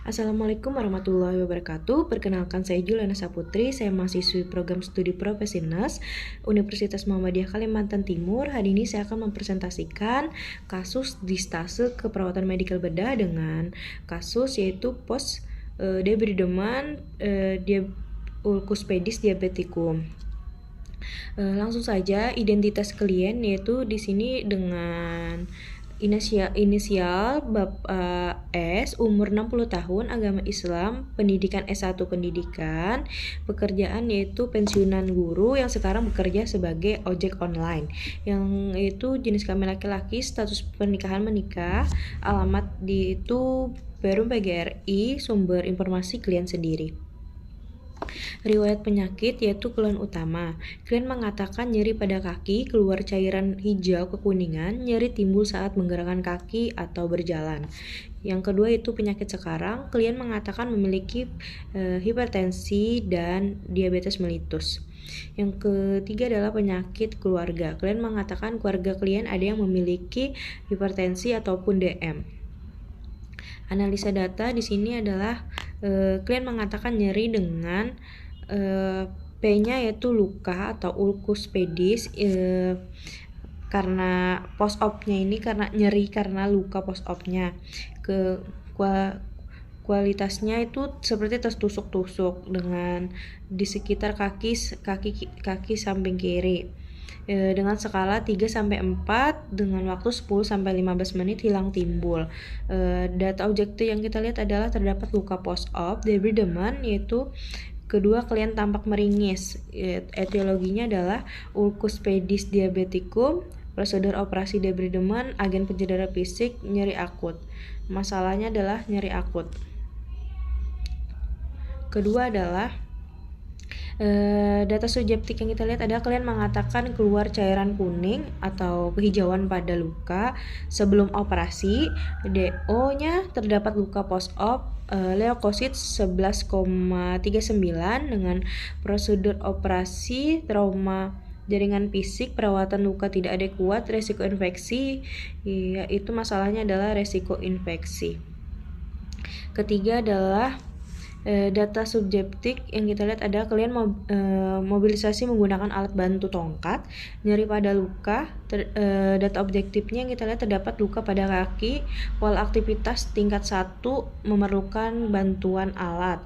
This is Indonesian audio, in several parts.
Assalamualaikum warahmatullahi wabarakatuh. Perkenalkan saya Juliana Saputri, saya mahasiswi program studi Profesi Nas Universitas Muhammadiyah Kalimantan Timur. Hari ini saya akan mempresentasikan kasus distase keperawatan medikal bedah dengan kasus yaitu post debridement ulcus pedis diabeticum. Langsung saja identitas klien yaitu di sini dengan inisial Bapak S, umur 60 tahun, agama Islam, pendidikan S1 pendidikan, pekerjaan yaitu pensiunan guru yang sekarang bekerja sebagai ojek online. Yang itu jenis kelamin laki-laki, status pernikahan menikah, alamat di itu Perum PGRI, sumber informasi klien sendiri. Riwayat penyakit yaitu keluhan utama. Klien mengatakan nyeri pada kaki, keluar cairan hijau kekuningan, nyeri timbul saat menggerakkan kaki atau berjalan. Yang kedua itu penyakit sekarang. Klien mengatakan memiliki hipertensi dan diabetes mellitus. Yang ketiga adalah penyakit keluarga. Klien mengatakan keluarga klien ada yang memiliki hipertensi ataupun DM. Analisa data di sini adalah klien mengatakan nyeri dengan P-nya yaitu luka atau ulcus pedis karena post-op-nya ini karena nyeri karena luka post-op-nya. Kualitasnya itu seperti tertusuk-tusuk dengan di sekitar kaki samping kiri. Dengan skala 3-4 dengan waktu 10-15 menit hilang timbul. Data objektif yang kita lihat adalah terdapat luka post-op debridement yaitu kedua klien tampak meringis. Etiologinya adalah ulcus pedis diabeticum, prosedur operasi debridement, agen pencedera fisik, nyeri akut. Masalahnya adalah nyeri akut. Kedua adalah data subjektif yang kita lihat adalah klien mengatakan keluar cairan kuning atau kehijauan pada luka sebelum operasi. DO-nya terdapat luka post-op leukosit 11,39 dengan prosedur operasi trauma jaringan fisik, perawatan luka tidak adekuat, resiko infeksi, yaitu masalahnya adalah resiko infeksi. Ketiga adalah data subjektif yang kita lihat ada klien mobilisasi menggunakan alat bantu tongkat, nyeri pada luka. Data objektifnya yang kita lihat terdapat luka pada kaki, pola aktivitas tingkat 1 memerlukan bantuan alat.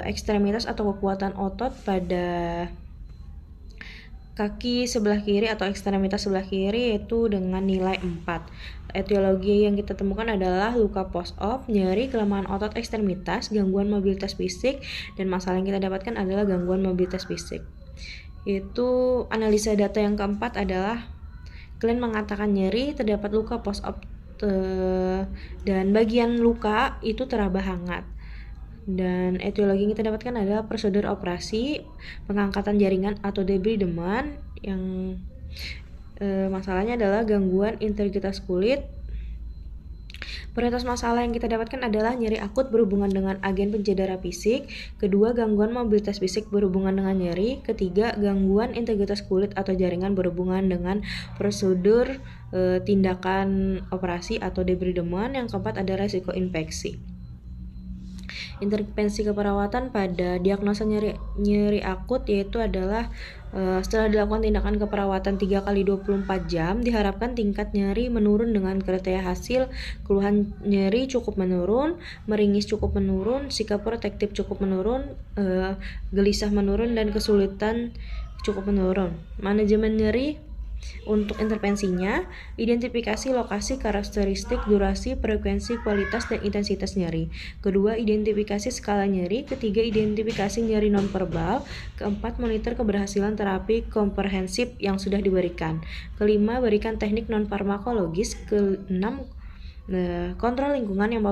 Ekstremitas atau kekuatan otot pada kaki sebelah kiri atau ekstremitas sebelah kiri yaitu dengan nilai 4. Etiologi yang kita temukan adalah luka post-op, nyeri, kelemahan otot ekstremitas, gangguan mobilitas fisik, dan masalah yang kita dapatkan adalah gangguan mobilitas fisik. Itu analisa data yang keempat adalah klien mengatakan nyeri, terdapat luka post-op dan bagian luka itu teraba hangat. Dan etiologi yang kita dapatkan adalah prosedur operasi pengangkatan jaringan atau debridement yang masalahnya adalah gangguan integritas kulit. Prioritas masalah yang kita dapatkan adalah nyeri akut berhubungan dengan agen pencedera fisik, kedua gangguan mobilitas fisik berhubungan dengan nyeri, ketiga gangguan integritas kulit atau jaringan berhubungan dengan prosedur tindakan operasi atau debridement, yang keempat ada resiko infeksi. Intervensi keperawatan pada diagnosa nyeri akut yaitu adalah setelah dilakukan tindakan keperawatan 3x24 jam diharapkan tingkat nyeri menurun dengan kriteria hasil keluhan nyeri cukup menurun, meringis cukup menurun, sikap protektif cukup menurun, gelisah menurun, dan kesulitan cukup menurun. Manajemen nyeri untuk intervensinya, identifikasi lokasi, karakteristik, durasi, frekuensi, kualitas, dan intensitas nyeri. Kedua, identifikasi skala nyeri. Ketiga, identifikasi nyeri nonverbal. Keempat, monitor keberhasilan terapi komprehensif yang sudah diberikan. Kelima, berikan teknik non-farmakologis. Keenam, kontrol lingkungan yang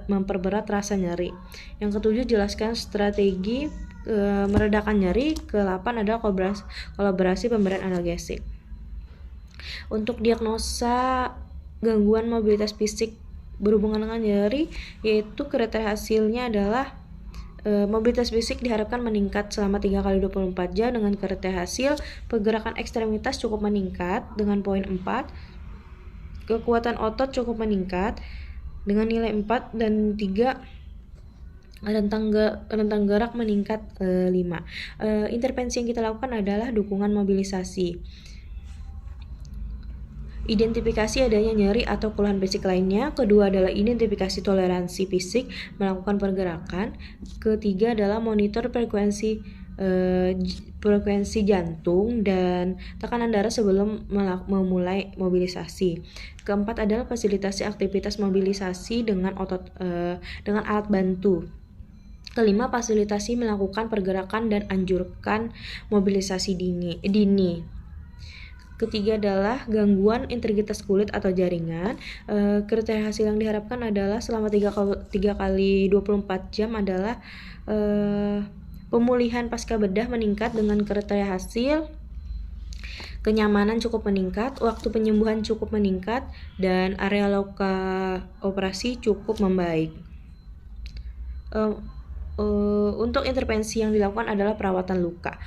memperberat rasa nyeri. Yang ketujuh, jelaskan strategi meredakan nyeri. Ke-8 adalah kolaborasi pemberian analgesik. Untuk diagnosa gangguan mobilitas fisik berhubungan dengan nyeri, yaitu kriteria hasilnya adalah mobilitas fisik diharapkan meningkat selama 3x24 jam dengan kriteria hasil pergerakan ekstremitas cukup meningkat dengan poin 4, kekuatan otot cukup meningkat dengan nilai 4, dan 3 rentang gerak meningkat 5. Intervensi yang kita lakukan adalah dukungan mobilisasi. Identifikasi adanya nyeri atau keluhan fisik lainnya. Kedua adalah identifikasi toleransi fisik, melakukan pergerakan. Ketiga adalah monitor frekuensi jantung dan tekanan darah sebelum memulai mobilisasi. Keempat adalah fasilitasi aktivitas mobilisasi dengan alat bantu. Kelima, fasilitasi melakukan pergerakan dan anjurkan mobilisasi dini. Ketiga adalah gangguan integritas kulit atau jaringan. Kriteria hasil yang diharapkan adalah selama 3 kali 24 jam adalah pemulihan pasca bedah meningkat dengan kriteria hasil, kenyamanan cukup meningkat, waktu penyembuhan cukup meningkat, dan area loka operasi cukup membaik. Untuk intervensi yang dilakukan adalah perawatan luka,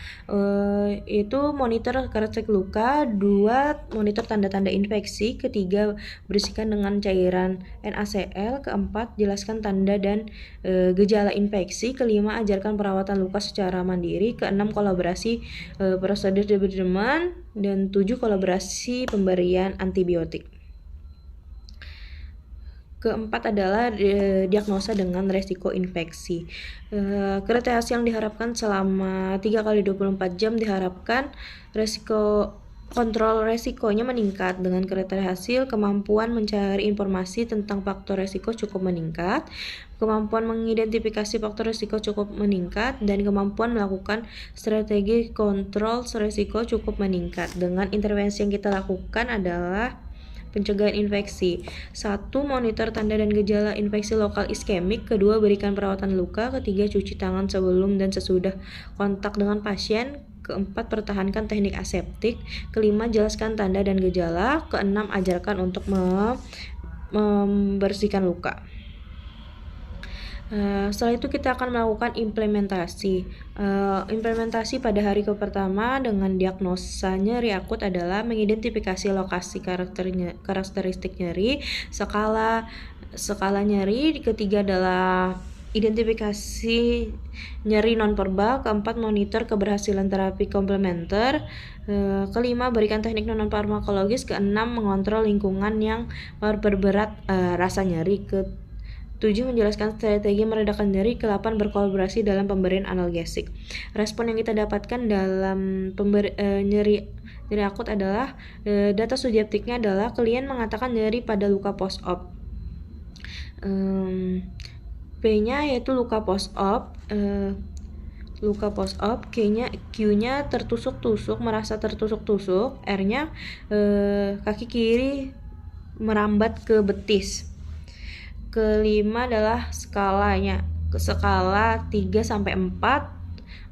itu monitor karakteristik luka, 2 monitor tanda-tanda infeksi, ketiga bersihkan dengan cairan NaCl, keempat jelaskan tanda dan gejala infeksi, kelima ajarkan perawatan luka secara mandiri, keenam kolaborasi prosedur debridement, dan 7 kolaborasi pemberian antibiotik. Keempat adalah diagnosa dengan resiko infeksi. Kriteria yang diharapkan selama 3 kali 24 jam diharapkan kontrol resikonya meningkat dengan kriteria hasil, kemampuan mencari informasi tentang faktor resiko cukup meningkat, kemampuan mengidentifikasi faktor resiko cukup meningkat, dan kemampuan melakukan strategi kontrol resiko cukup meningkat. Dengan intervensi yang kita lakukan adalah pencegahan infeksi. 1. Monitor tanda dan gejala infeksi lokal iskemik. Kedua, berikan perawatan luka. Ketiga, cuci tangan sebelum dan sesudah kontak dengan pasien. Keempat, pertahankan teknik aseptik. Kelima, jelaskan tanda dan gejala. Keenam, ajarkan untuk membersihkan luka. Setelah itu kita akan melakukan implementasi. Implementasi pada hari pertama dengan diagnosa nyeri akut adalah mengidentifikasi lokasi karakteristik nyeri, skala nyeri. Ketiga adalah identifikasi nyeri nonverbal. Keempat, monitor keberhasilan terapi komplementer. Kelima, berikan teknik non-farmakologis. Keenam, mengontrol lingkungan yang memperberat rasa nyeri. 7. Menjelaskan strategi meredakan nyeri. Ke-8. Berkolaborasi dalam pemberian analgesik. Respon yang kita dapatkan dalam nyeri akut adalah data subjektifnya adalah klien mengatakan nyeri pada luka post-op. P-nya yaitu luka post-op. Q-nya tertusuk-tusuk, merasa tertusuk-tusuk. R-nya kaki kiri merambat ke betis. Kelima adalah skalanya, skala 3-4,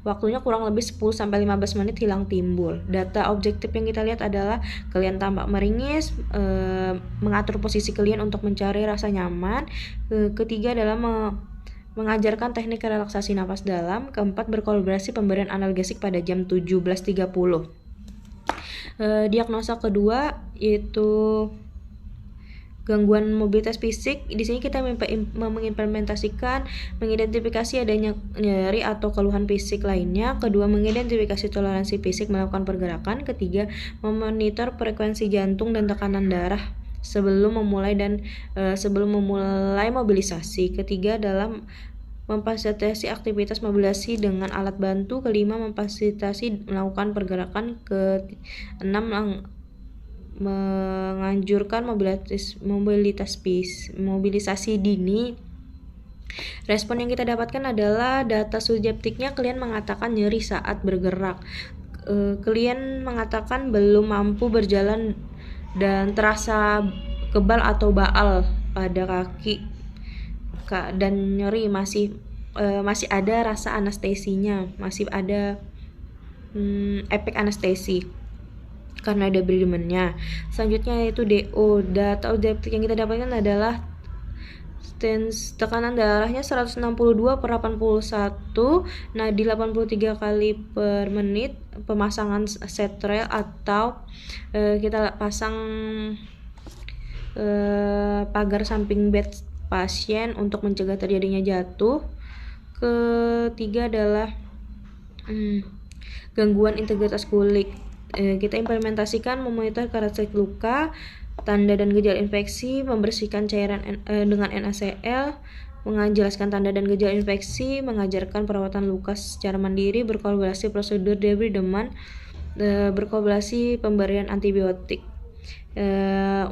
waktunya kurang lebih 10-15 menit hilang timbul. Data objektif yang kita lihat adalah klien tampak meringis, mengatur posisi klien untuk mencari rasa nyaman. Ketiga adalah mengajarkan teknik relaksasi napas dalam. Keempat, berkolaborasi pemberian analgesik pada jam 17.30. Diagnosa kedua yaitu gangguan mobilitas fisik. Di sini kita mengimplementasikan mengidentifikasi adanya nyeri atau keluhan fisik lainnya. Kedua, mengidentifikasi toleransi fisik, melakukan pergerakan. Ketiga, memonitor frekuensi jantung dan tekanan darah sebelum memulai mobilisasi. Ketiga adalah memfasilitasi aktivitas mobilisasi dengan alat bantu. Kelima, memfasilitasi melakukan pergerakan. Keenam, menganjurkan mobilisasi dini. Respon yang kita dapatkan adalah data subjektifnya klien mengatakan nyeri saat bergerak. Klien mengatakan belum mampu berjalan dan terasa kebal atau baal pada kaki dan nyeri masih ada rasa anestesinya, masih ada efek anestesi karena ada debridement-nya. Selanjutnya yaitu DO. Data objektif yang kita dapatkan adalah tekanan darahnya 162/81, nadi 83 kali per menit, pemasangan setrel atau kita pasang pagar samping bed pasien untuk mencegah terjadinya jatuh. ketiga adalah gangguan integritas kulit. Kita implementasikan memonitor karakteristik luka, tanda dan gejala infeksi, membersihkan cairan dengan NaCl, menjelaskan tanda dan gejala infeksi, mengajarkan perawatan luka secara mandiri, berkolaborasi prosedur debridement, berkolaborasi pemberian antibiotik.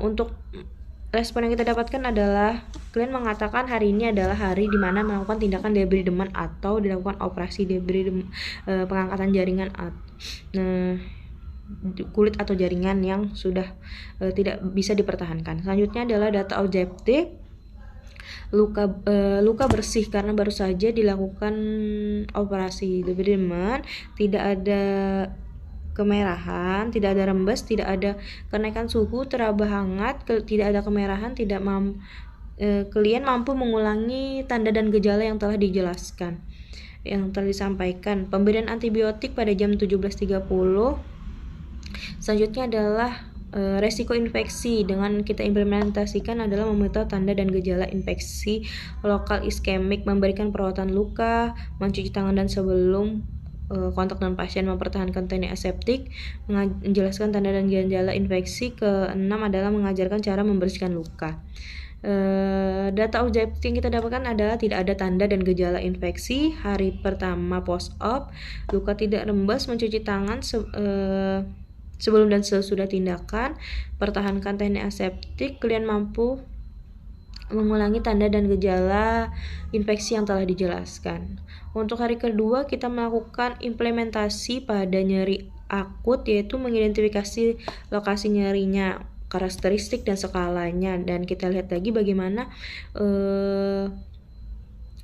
Untuk respon yang kita dapatkan adalah klien mengatakan hari ini adalah hari di mana melakukan tindakan debridement atau dilakukan operasi debridement, pengangkatan jaringan kulit atau jaringan yang sudah tidak bisa dipertahankan. Selanjutnya adalah data objektif. Luka bersih karena baru saja dilakukan operasi debridement, tidak ada kemerahan, tidak ada rembes, tidak ada kenaikan suhu, teraba hangat, tidak ada kemerahan, klien mampu mengulangi tanda dan gejala yang telah dijelaskan, yang telah disampaikan. Pemberian antibiotik pada jam 17.30. Selanjutnya adalah resiko infeksi. Dengan kita implementasikan adalah memonitor tanda dan gejala infeksi lokal iskemik, memberikan perawatan luka, mencuci tangan dan sebelum kontak dengan pasien, mempertahankan teknik aseptik, menjelaskan tanda dan gejala infeksi. Keenam adalah mengajarkan cara membersihkan luka. Data objektif yang kita dapatkan adalah tidak ada tanda dan gejala infeksi hari pertama post-op, luka tidak rembes, mencuci tangan sebelum dan sesudah tindakan, pertahankan teknik aseptik, klien mampu mengulangi tanda dan gejala infeksi yang telah dijelaskan. Untuk hari kedua kita melakukan implementasi pada nyeri akut, yaitu mengidentifikasi lokasi nyerinya, karakteristik dan skalanya, dan kita lihat lagi bagaimana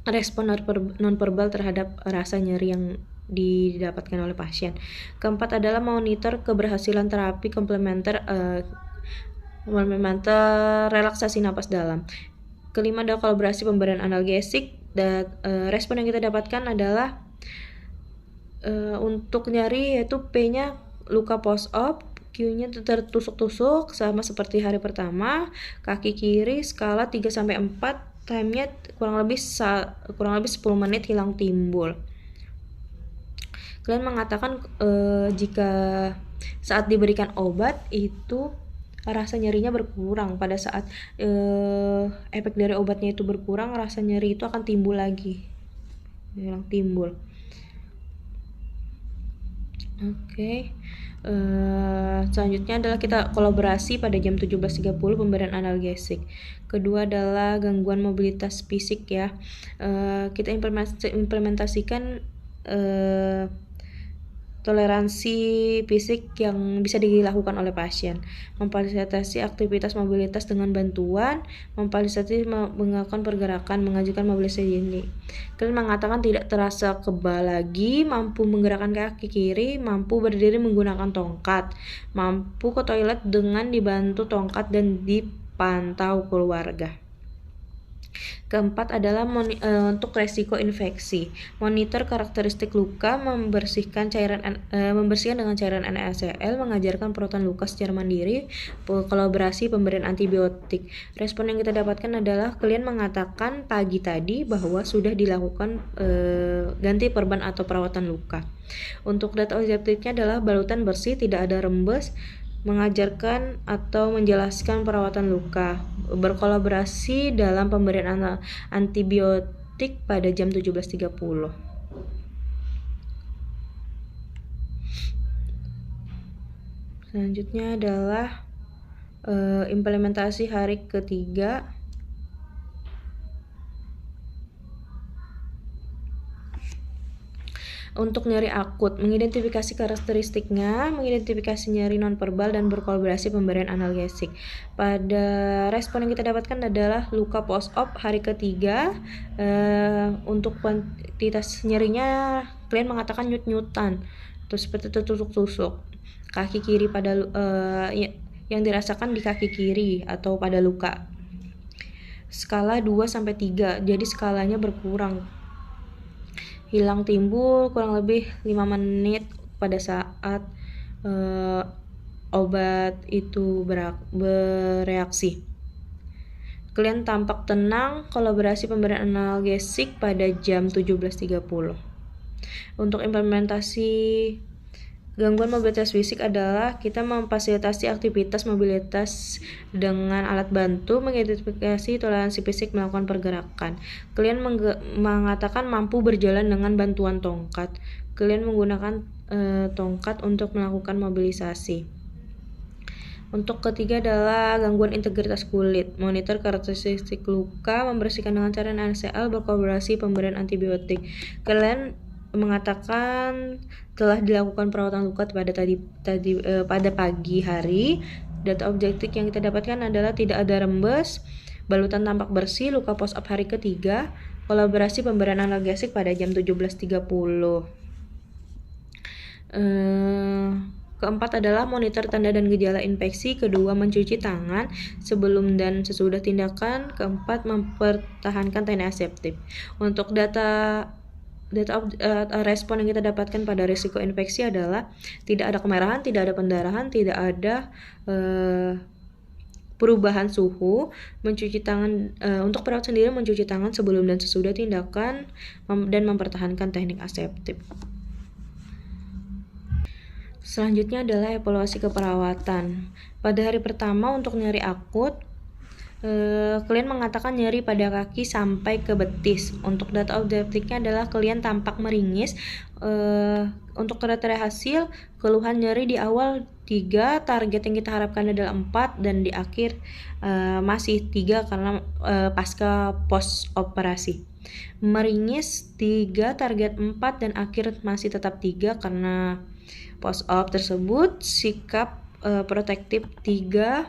respon nonverbal terhadap rasa nyeri yang didapatkan oleh pasien. Keempat adalah monitor keberhasilan terapi komplementer relaksasi napas dalam. Kelima adalah kolaborasi pemberian analgesik, dan respon yang kita dapatkan adalah untuk nyeri yaitu P-nya luka post-op, Q-nya tertusuk-tusuk sama seperti hari pertama, kaki kiri skala 3-4, time-nya kurang lebih 10 menit hilang timbul. Klien mengatakan jika saat diberikan obat itu rasa nyerinya berkurang. Pada saat efek dari obatnya itu berkurang, rasa nyeri itu akan timbul lagi, hilang timbul. Selanjutnya adalah kita kolaborasi pada jam 17.30 pemberian analgesik. Kedua adalah gangguan mobilitas fisik ya. Kita implementasikan toleransi fisik yang bisa dilakukan oleh pasien, memfasilitasi aktivitas mobilitas dengan bantuan, memfasilitasi melakukan pergerakan, mengajukan mobilisasi ini. Klien mengatakan tidak terasa kebal lagi, mampu menggerakkan kaki kiri, mampu berdiri menggunakan tongkat, mampu ke toilet dengan dibantu tongkat dan dipantau keluarga. Keempat adalah untuk resiko infeksi, monitor karakteristik luka, membersihkan dengan cairan NaCl, mengajarkan perawatan luka secara mandiri, kolaborasi pemberian antibiotik. Respon yang kita dapatkan adalah klien mengatakan pagi tadi bahwa sudah dilakukan ganti perban atau perawatan luka. Untuk data objektifnya adalah balutan bersih, tidak ada rembes, mengajarkan atau menjelaskan perawatan luka, berkolaborasi dalam pemberian antibiotik pada jam 17.30. Selanjutnya adalah implementasi hari ketiga. Untuk nyeri akut, mengidentifikasi karakteristiknya, mengidentifikasi nyeri nonverbal, dan berkolaborasi pemberian analgesik. Pada respon yang kita dapatkan adalah luka post-op hari ketiga. Untuk kuantitas nyerinya, klien mengatakan nyut-nyutan, terus seperti tertusuk-tusuk. Kaki kiri pada yang dirasakan di kaki kiri atau pada luka. Skala 2-3, jadi skalanya berkurang. Hilang timbul kurang lebih 5 menit pada saat obat itu bereaksi. Kalian tampak tenang, kolaborasi pemberian analgesik pada jam 17.30. Untuk implementasi gangguan mobilitas fisik adalah kita memfasilitasi aktivitas mobilitas dengan alat bantu, mengidentifikasi toleransi fisik melakukan pergerakan. Kalian mengatakan mampu berjalan dengan bantuan tongkat. Kalian menggunakan tongkat untuk melakukan mobilisasi. Untuk ketiga adalah gangguan integritas kulit. Monitor karakteristik luka, membersihkan dengan cara NaCl, berkolaborasi pemberian antibiotik. Kalian mengatakan telah dilakukan perawatan luka pada pagi hari. Data objektif yang kita dapatkan adalah tidak ada rembes, balutan tampak bersih, luka post op hari ketiga, kolaborasi pemberian analgesik pada jam 17.30. Keempat adalah monitor tanda dan gejala infeksi. Kedua, mencuci tangan sebelum dan sesudah tindakan. Keempat, mempertahankan teknik aseptik. Untuk data respon yang kita dapatkan pada risiko infeksi adalah tidak ada kemerahan, tidak ada pendarahan, tidak ada perubahan suhu. Mencuci tangan untuk perawat sendiri mencuci tangan sebelum dan sesudah tindakan dan mempertahankan teknik aseptik. Selanjutnya adalah evaluasi keperawatan. Pada hari pertama untuk nyeri akut, kalian mengatakan nyeri pada kaki sampai ke betis. Untuk data objektifnya adalah kalian tampak meringis. Untuk kriteria hasil, keluhan nyeri di awal 3, target yang kita harapkan adalah 4, dan di akhir masih 3 karena pasca post operasi. Meringis 3, target 4, dan akhir masih tetap 3 karena post op tersebut. Sikap protektif 3,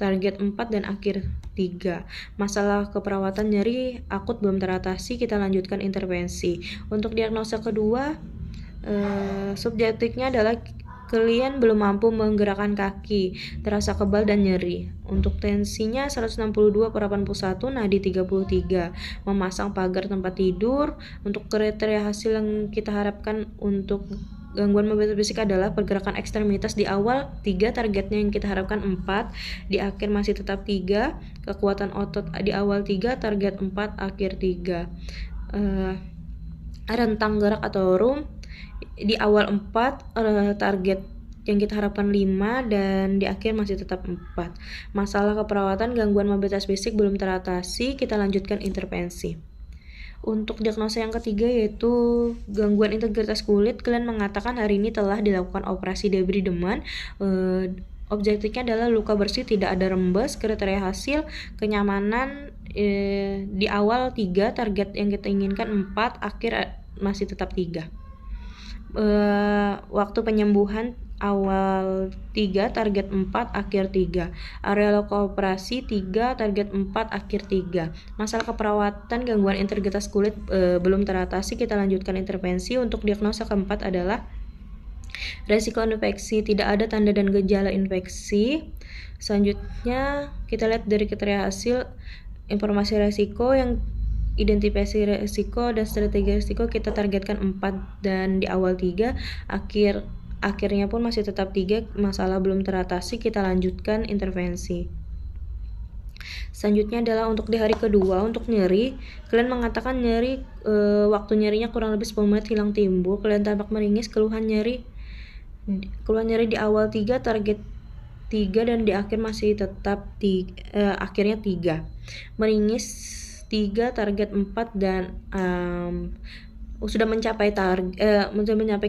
target 4, dan akhir 3. Masalah keperawatan nyeri akut belum teratasi, kita lanjutkan intervensi. Untuk diagnosa kedua, subjektifnya adalah kalian belum mampu menggerakkan kaki, terasa kebal dan nyeri. Untuk tensinya 162/81, nadi 33, memasang pagar tempat tidur. Untuk kriteria hasil yang kita harapkan untuk gangguan mobilitas fisik adalah pergerakan ekstremitas di awal 3, targetnya yang kita harapkan 4, di akhir masih tetap 3. Kekuatan otot di awal 3, target 4, akhir 3. Rentang gerak atau room di awal 4, target yang kita harapkan 5, dan di akhir masih tetap 4. Masalah keperawatan gangguan mobilitas fisik belum teratasi, kita lanjutkan intervensi. Untuk diagnosa yang ketiga yaitu gangguan integritas kulit, kalian mengatakan hari ini telah dilakukan operasi debridement. Objektifnya adalah luka bersih, tidak ada rembes. Kriteria hasil kenyamanan di awal 3, target yang kita inginkan 4, akhir masih tetap 3. Waktu penyembuhan awal 3, target 4, akhir 3. Area lokal operasi 3, target 4, akhir 3. Masalah keperawatan gangguan integritas kulit belum teratasi, kita lanjutkan intervensi. Untuk diagnosa keempat adalah resiko infeksi, tidak ada tanda dan gejala infeksi. Selanjutnya kita lihat dari kriteria hasil informasi resiko. Yang identifikasi resiko dan strategi resiko kita targetkan 4 dan di awal 3, akhirnya pun masih tetap 3. Masalah belum teratasi, kita lanjutkan intervensi. Selanjutnya adalah untuk di hari kedua, untuk nyeri, kalian mengatakan nyeri waktu nyerinya kurang lebih 10 menit hilang timbul. Kalian tampak meringis, keluhan nyeri di awal 3, target 3, dan di akhir masih tetap akhirnya 3. Meringis 3, target 4, dan sudah mencapai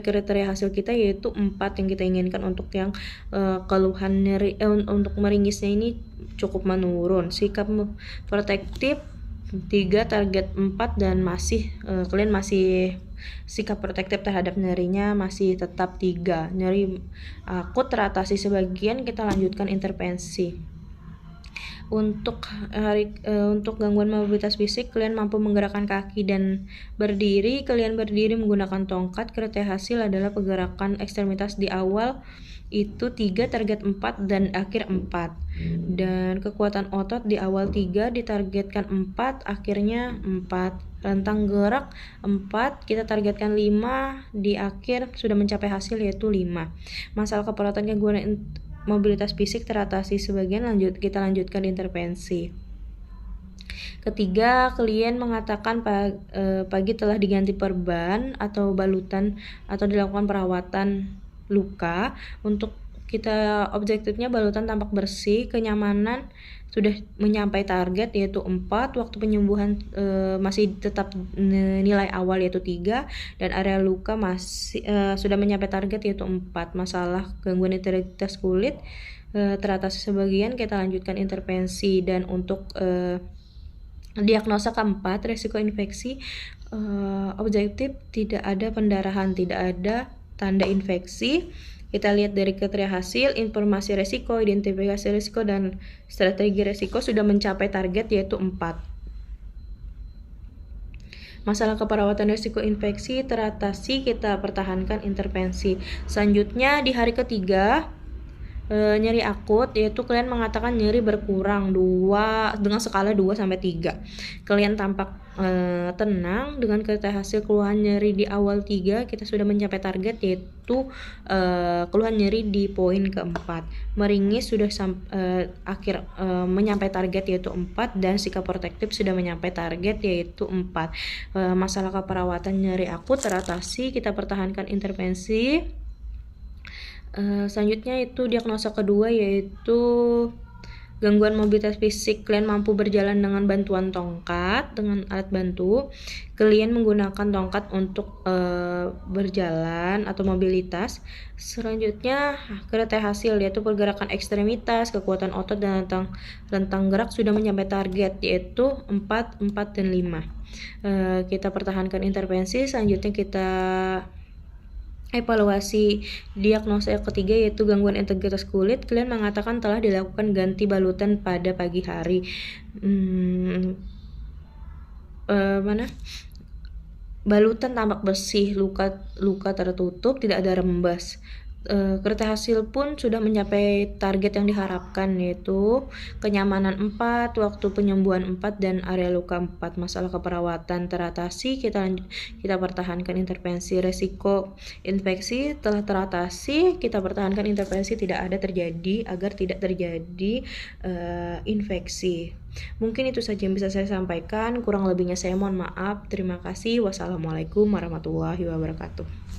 kriteria hasil kita yaitu 4 yang kita inginkan. Untuk yang keluhan nyeri untuk meringisnya ini cukup menurun. Sikap protektif 3, target 4, dan kalian masih sikap protektif terhadap nyerinya masih tetap 3. Nyeri akut teratasi sebagian, kita lanjutkan intervensi. Untuk gangguan mobilitas fisik, kalian mampu menggerakkan kaki dan berdiri. Kalian berdiri menggunakan tongkat. Kriteria hasil adalah pergerakan ekstremitas di awal itu 3, target 4, dan akhir 4. Dan kekuatan otot di awal 3, ditargetkan 4, akhirnya 4. Rentang gerak 4, kita targetkan 5, di akhir sudah mencapai hasil yaitu 5. Masalah keperawatan gangguan mobilitas fisik teratasi sebagian, kita lanjutkan intervensi. Ketiga, klien mengatakan pagi telah diganti perban atau balutan atau dilakukan perawatan luka. Untuk kita objektifnya balutan tampak bersih, kenyamanan sudah mencapai target yaitu 4, waktu penyembuhan masih tetap nilai awal yaitu 3, dan area luka masih sudah mencapai target yaitu 4. Masalah gangguan integritas kulit teratasi sebagian, kita lanjutkan intervensi. Dan untuk diagnosa keempat, resiko infeksi objektif tidak ada pendarahan, tidak ada tanda infeksi. Kita lihat dari kriteria hasil, informasi resiko, identifikasi resiko, dan strategi resiko sudah mencapai target yaitu 4. Masalah keperawatan risiko infeksi teratasi, kita pertahankan intervensi. Selanjutnya di hari ketiga, nyeri akut, yaitu klien mengatakan nyeri berkurang dengan skala 2-3. Klien tampak tenang. Dengan kriteria hasil keluhan nyeri di awal 3, kita sudah mencapai target yaitu keluhan nyeri di poin keempat. Meringis sudah mencapai target yaitu 4, dan sikap protektif sudah mencapai target yaitu 4. Masalah keperawatan nyeri akut teratasi, kita pertahankan intervensi. Selanjutnya itu diagnosa kedua, yaitu gangguan mobilitas fisik. Klien mampu berjalan dengan bantuan tongkat, dengan alat bantu. Klien menggunakan tongkat untuk berjalan atau mobilitas. Selanjutnya kriteria hasil yaitu pergerakan ekstremitas, kekuatan otot, dan rentang gerak sudah mencapai target yaitu 4, 4, dan 5. Kita pertahankan intervensi. Selanjutnya kita evaluasi diagnosa yang ketiga, yaitu gangguan integritas kulit. Klien mengatakan telah dilakukan ganti balutan pada pagi hari. Balutan tampak bersih, luka tertutup, tidak ada rembas. Kriteria hasil pun sudah mencapai target yang diharapkan, yaitu kenyamanan 4, waktu penyembuhan 4, dan area luka 4. Masalah keperawatan teratasi, kita pertahankan intervensi. Resiko infeksi telah teratasi, kita pertahankan intervensi agar tidak terjadi infeksi. Mungkin itu saja yang bisa saya sampaikan, kurang lebihnya saya mohon maaf. Terima kasih. Wassalamualaikum warahmatullahi wabarakatuh.